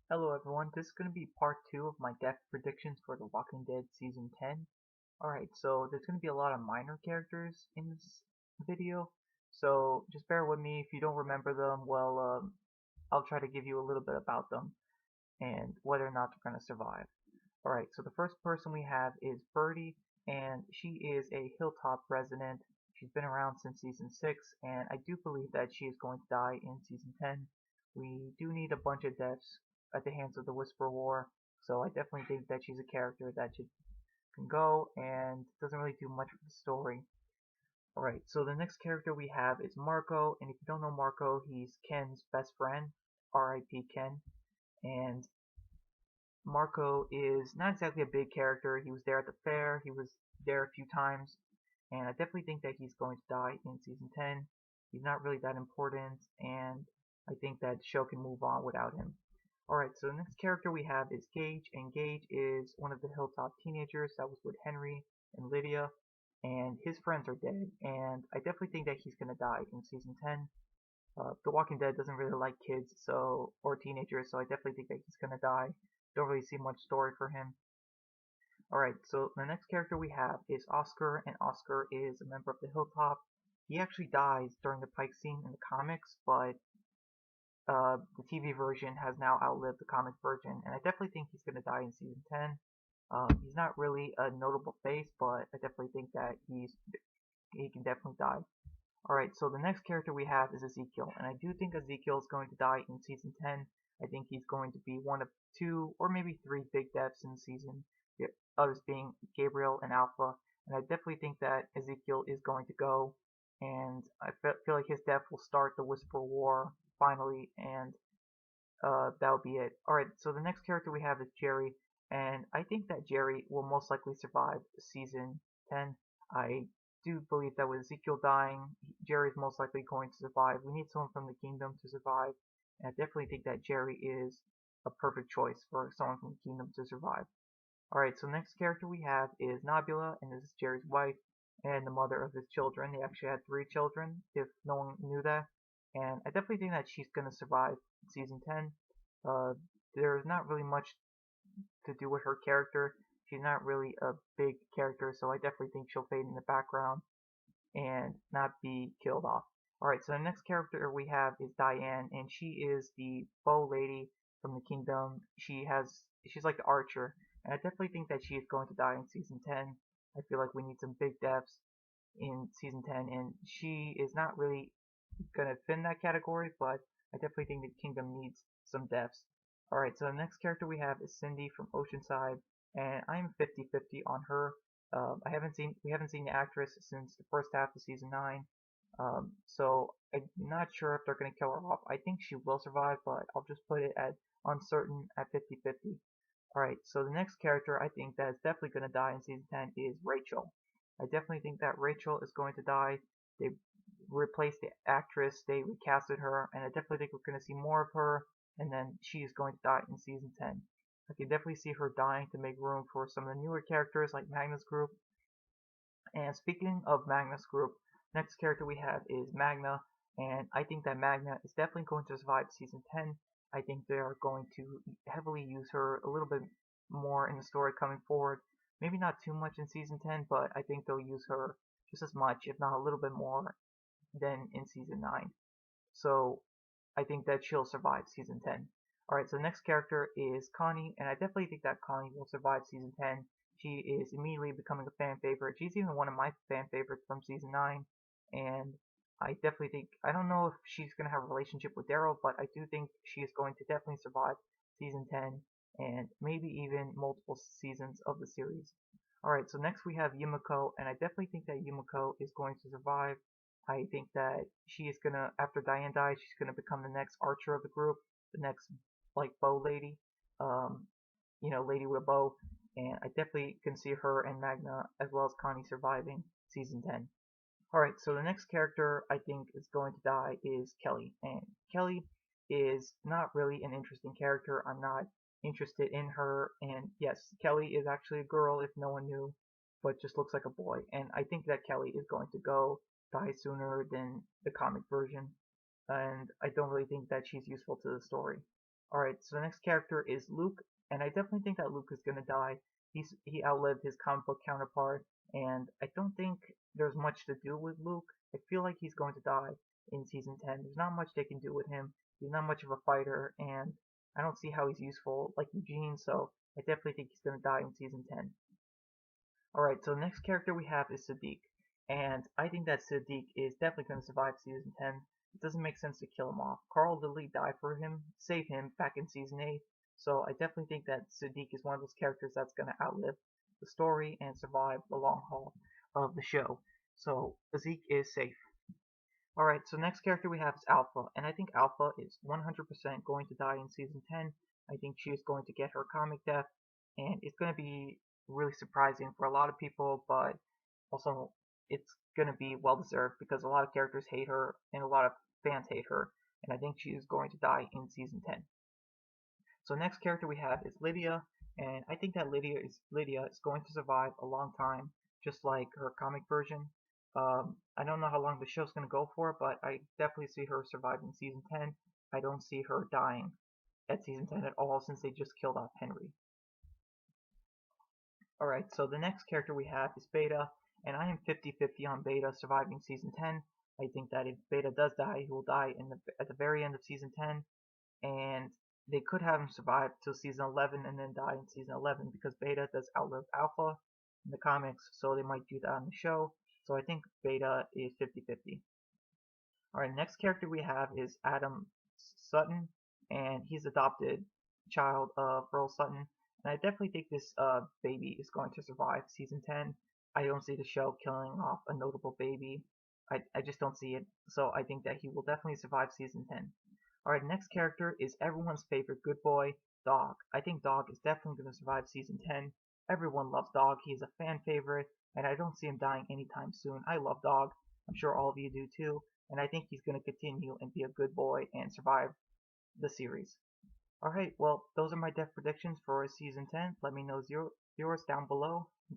Hello everyone, this is going to be part 2 of my death predictions for The Walking Dead Season 10. Alright, so there's going to be a lot of minor characters in this video, so just bear with me. If you don't remember them, well, I'll try to give you a little bit about them and whether or not they're going to survive. Alright, so the first person we have is Birdie, and she is a Hilltop resident. She's been around since Season 6, and I do believe that she is going to die in Season 10. We do need a bunch of deaths at the hands of the Whisper War, so I definitely think that she's a character that can go and doesn't really do much with the story. Alright, so the next character we have is Marco, and if you don't know Marco, he's Ken's best friend, R.I.P. Ken, and Marco is not exactly a big character. He was there at the fair, he was there a few times, and I definitely think that he's going to die in Season 10. He's not really that important, and I think that the show can move on without him. Alright, so the next character we have is Gage, and Gage is one of the Hilltop teenagers that was with Henry and Lydia, and his friends are dead, and I definitely think that he's going to die in Season 10. The Walking Dead doesn't really like kids or teenagers, so I definitely think that he's going to die. Don't really see much story for him. Alright, so the next character we have is Oscar, and Oscar is a member of the Hilltop. He actually dies during the Pike scene in the comics, but the TV version has now outlived the comic version, and I definitely think he's going to die in Season 10. He's not really a notable face, but I definitely think that he can definitely die. Alright, so the next character we have is Ezekiel, and I do think Ezekiel is going to die in Season 10. I think he's going to be one of 2 or maybe 3 big deaths in the season, the others being Gabriel and Alpha, and I definitely think that Ezekiel is going to go, and I feel like his death will start the Whisper War finally, and that'll be it. Alright, so the next character we have is Jerry, and I think that Jerry will most likely survive Season 10. I do believe that with Ezekiel dying, Jerry's most likely going to survive. We need someone from the kingdom to survive, and I definitely think that Jerry is a perfect choice for someone from the kingdom to survive. Alright, so next character we have is Nebula, and this is Jerry's wife and the mother of his children. They actually had 3 children, if no one knew that. And I definitely think that she's going to survive Season 10. There's not really much to do with her character. She's not really a big character, so I definitely think she'll fade in the background and not be killed off. Alright, so the next character we have is Diane, and she is the bow lady from the kingdom. She's like the archer, and I definitely think that she is going to die in Season 10. I feel like we need some big deaths in Season 10, and she is not really going to fit in that category, but I definitely think the kingdom needs some deaths. Alright, so the next character we have is Cindy from Oceanside, and I'm 50-50 on her. We haven't seen the actress since the first half of Season 9, so I'm not sure if they're going to kill her off. I think she will survive, but I'll just put it at uncertain at 50-50. Alright, so the next character I think that is definitely going to die in Season 10 is Rachel. I definitely think that Rachel is going to die. They replaced the actress, they recasted her, and I definitely think we're going to see more of her, and then she is going to die in Season 10. I can definitely see her dying to make room for some of the newer characters like Magma's group. And speaking of Magma's group, next character we have is Magma, and I think that Magma is definitely going to survive Season 10. I think they are going to heavily use her a little bit more in the story coming forward. Maybe not too much in Season 10, but I think they'll use her just as much, if not a little bit more, than in Season 9. So I think that she'll survive Season 10. Alright, so the next character is Connie, and I definitely think that Connie will survive Season 10. She is immediately becoming a fan favorite. She's even one of my fan favorites from Season 9, and I definitely think, I don't know if she's going to have a relationship with Daryl, but I do think she is going to definitely survive Season 10, and maybe even multiple seasons of the series. Alright, so next we have Yumiko, and I definitely think that Yumiko is going to survive. I think that she is gonna, after Diane dies, she's gonna become the next archer of the group, the next like bow lady, lady with a bow, and I definitely can see her and Magna as well as Connie surviving Season 10. Alright, so the next character I think is going to die is Kelly, and Kelly is not really an interesting character. I'm not interested in her, and yes, Kelly is actually a girl if no one knew, but just looks like a boy, and I think that Kelly is going to die sooner than the comic version, and I don't really think that she's useful to the story. Alright, so the next character is Luke, and I definitely think that Luke is gonna die. He outlived his comic book counterpart, and I don't think there's much to do with Luke. I feel like he's going to die in season 10. There's not much they can do with him. He's not much of a fighter, and I don't see how he's useful like Eugene, so I definitely think he's gonna die in season 10. Alright, so the next character we have is Sadiq, and I think that Sadiq is definitely going to survive season 10. It doesn't make sense to kill him off. Carl Lilly died for him, saved him back in season 8, so I definitely think that Sadiq is one of those characters that's going to outlive the story and survive the long haul of the show. So Zeke is safe. Alright, so next character we have is Alpha, and I think Alpha is 100% going to die in season 10. I think she is going to get her comic death, and it's going to be really surprising for a lot of people, but also it's going to be well deserved because a lot of characters hate her and a lot of fans hate her, and I think she is going to die in season 10. So next character we have is Lydia, and I think that Lydia is going to survive a long time, just like her comic version. I don't know how long the show's going to go for, but I definitely see her surviving season 10. I don't see her dying at season 10 at all since they just killed off Henry. Alright, so the next character we have is Beta, and I am 50-50 on Beta surviving season 10. I think that if Beta does die, he will die at the very end of season 10, and they could have him survive till season 11 and then die in season 11 because Beta does outlive Alpha in the comics, so they might do that on the show. So I think Beta is 50-50. Alright, next character we have is Adam Sutton, and he's adopted child of Earl Sutton. And I definitely think this baby is going to survive season 10. I don't see the show killing off a notable baby. I just don't see it. So I think that he will definitely survive season 10. Alright, next character is everyone's favorite good boy, Dog. I think Dog is definitely going to survive season 10. Everyone loves Dog. He's a fan favorite, and I don't see him dying anytime soon. I love Dog. I'm sure all of you do too. And I think he's going to continue and be a good boy and survive the series. Alright, well, those are my death predictions for season 10. Let me know yours down below.